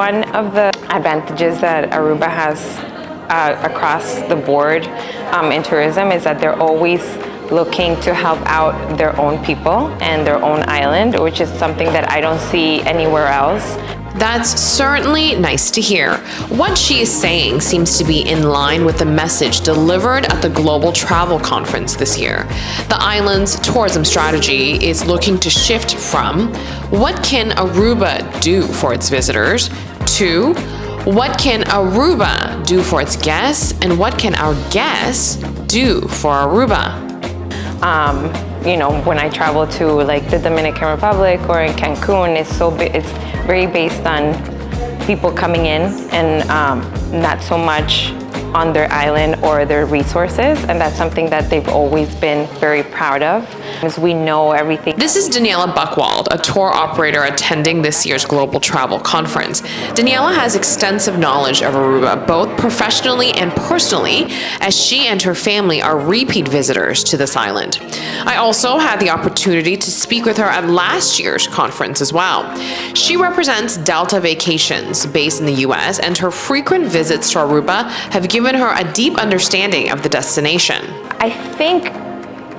one of the advantages that Aruba has across the board in tourism is that they're always looking to help out their own people and their own island, which is something that I don't see anywhere else. That's certainly nice to hear. What she is saying seems to be in line with the message delivered at the Global Travel Conference this year. The island's tourism strategy is looking to shift from what can Aruba do for its visitors to what can Aruba do for its guests and what can our guests do for Aruba. You know, when I travel to like the Dominican Republic or in Cancun, it's very based on people coming in and not so much on their island or their resources, and that's something that they've always been very proud of, because we know everything. This is Daniela Buchwald, a tour operator attending this year's Global Travel Conference. Daniela has extensive knowledge of Aruba, both professionally and personally, as she and her family are repeat visitors to this island. I also had the opportunity to speak with her at last year's conference as well. She represents Delta Vacations, based in the US, and her frequent visits to Aruba have given her a deep understanding of the destination. I think,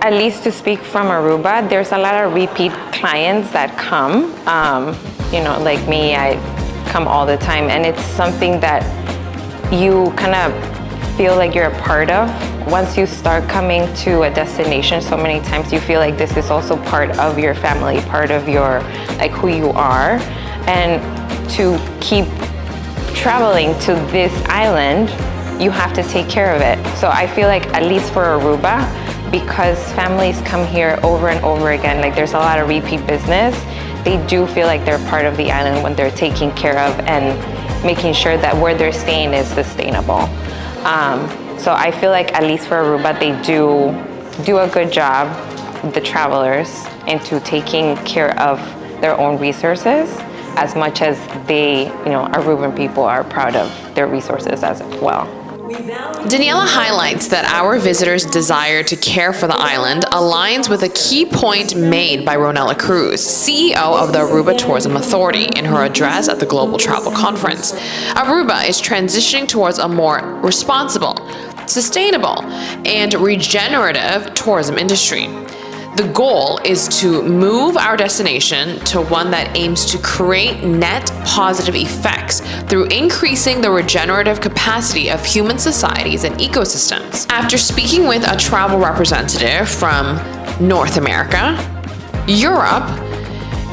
at least to speak from Aruba, there's a lot of repeat clients that come. You know, like me, I come all the time, and it's something that you kind of feel like you're a part of. Once you start coming to a destination so many times, you feel like this is also part of your family, part of your, like, who you are. And to keep traveling to this island, you have to take care of it. So I feel like, at least for Aruba, because families come here over and over again, like there's a lot of repeat business, they do feel like they're part of the island when they're taking care of and making sure that where they're staying is sustainable. So I feel like, at least for Aruba, they do a good job, the travelers, into taking care of their own resources as much as they, you know, Aruban people are proud of their resources as well. Daniela highlights that our visitors' desire to care for the island aligns with a key point made by Ronella Cruz, CEO of the Aruba Tourism Authority, in her address at the Global Travel Conference. Aruba is transitioning towards a more responsible, sustainable, and regenerative tourism industry. The goal is to move our destination to one that aims to create net positive effects through increasing the regenerative capacity of human societies and ecosystems. After speaking with a travel representative from North America, Europe,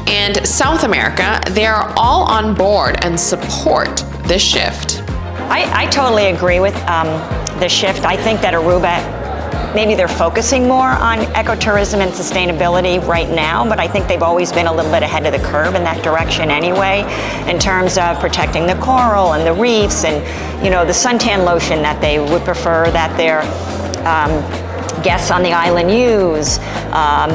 and South America, they are all on board and support this shift. I totally agree with the shift. I think that Aruba, maybe they're focusing more on ecotourism and sustainability right now, but I think they've always been a little bit ahead of the curve in that direction anyway, in terms of protecting the coral and the reefs and, you know, the suntan lotion that they would prefer that their guests on the island use,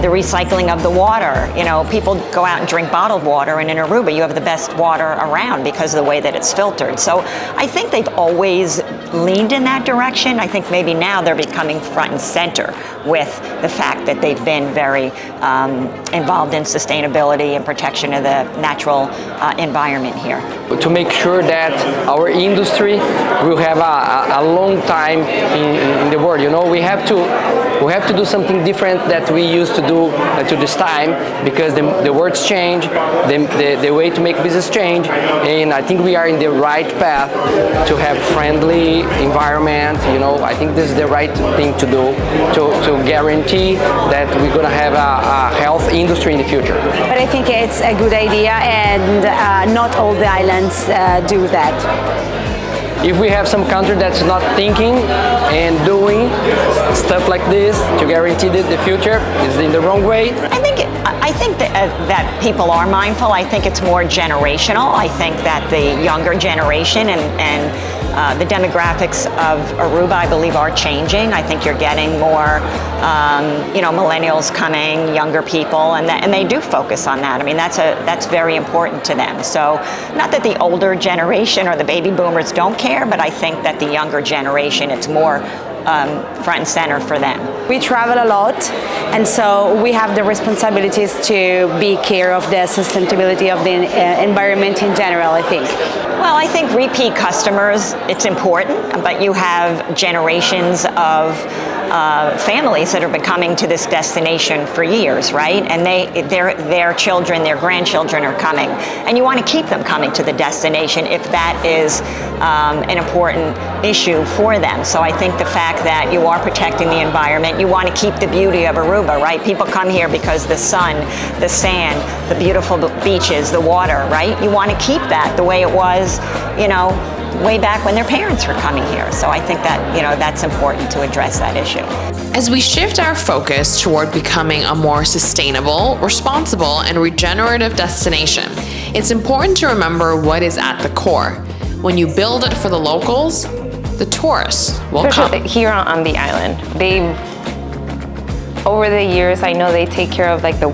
the recycling of the water. You know, people go out and drink bottled water, and in Aruba you have the best water around because of the way that it's filtered. So I think they've always leaned in that direction. I think maybe now they're becoming front and center with the fact that they've been very involved in sustainability and protection of the natural environment here. To make sure that our industry will have a long time in the world, you know, we have to do something different that we used to do to this time, because the words change, the way to make business change, and I think we are in the right path to have friendly environment. You know, I think this is the right thing to do to guarantee that we're going to have a health industry in the future. But I think it's a good idea, and not all the islands do that. If we have some country that's not thinking and doing stuff like this to guarantee that the future is in the wrong way. I think that people are mindful. I think it's more generational. I think that the younger generation and the demographics of Aruba, I believe, are changing. I think you're getting more, you know, millennials coming, younger people, and they do focus on that. I mean, that's very important to them. So, not that the older generation or the baby boomers don't care, but I think that the younger generation, it's more front and center for them. We travel a lot, And so we have the responsibilities to be care of the sustainability of the environment in general, I think. Well, I think repeat customers, it's important, but you have generations of families that have been coming to this destination for years, right? And their children, their grandchildren are coming. And you want to keep them coming to the destination if that is an important issue for them. So I think the fact that you are protecting the environment, you want to keep the beauty of Aruba, right? People come here because the sun, the sand, the beautiful beaches, the water, right? You want to keep that the way it was, way back when their parents were coming here. So I think that, that's important to address that issue. As we shift our focus toward becoming a more sustainable, responsible, and regenerative destination, it's important to remember what is at the core. When you build it for the locals, the tourists will Especially come. here on the island. Over the years, I know they take care of like the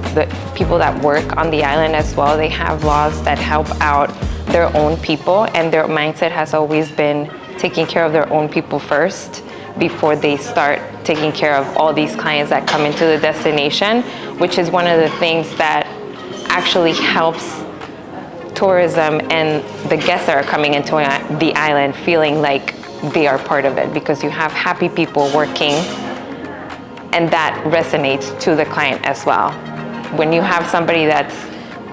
people that work on the island as well. They have laws that help out their own people, and their mindset has always been taking care of their own people first before they start taking care of all these clients that come into the destination, which is one of the things that actually helps tourism and the guests that are coming into the island feeling like they are part of it, because you have happy people working, and that resonates to the client as well. When you have somebody that's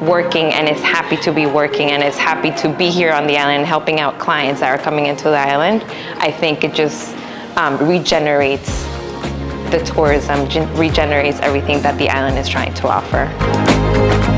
working and is happy to be working and is happy to be here on the island helping out clients that are coming into the island, I think it just regenerates the tourism, regenerates everything that the island is trying to offer.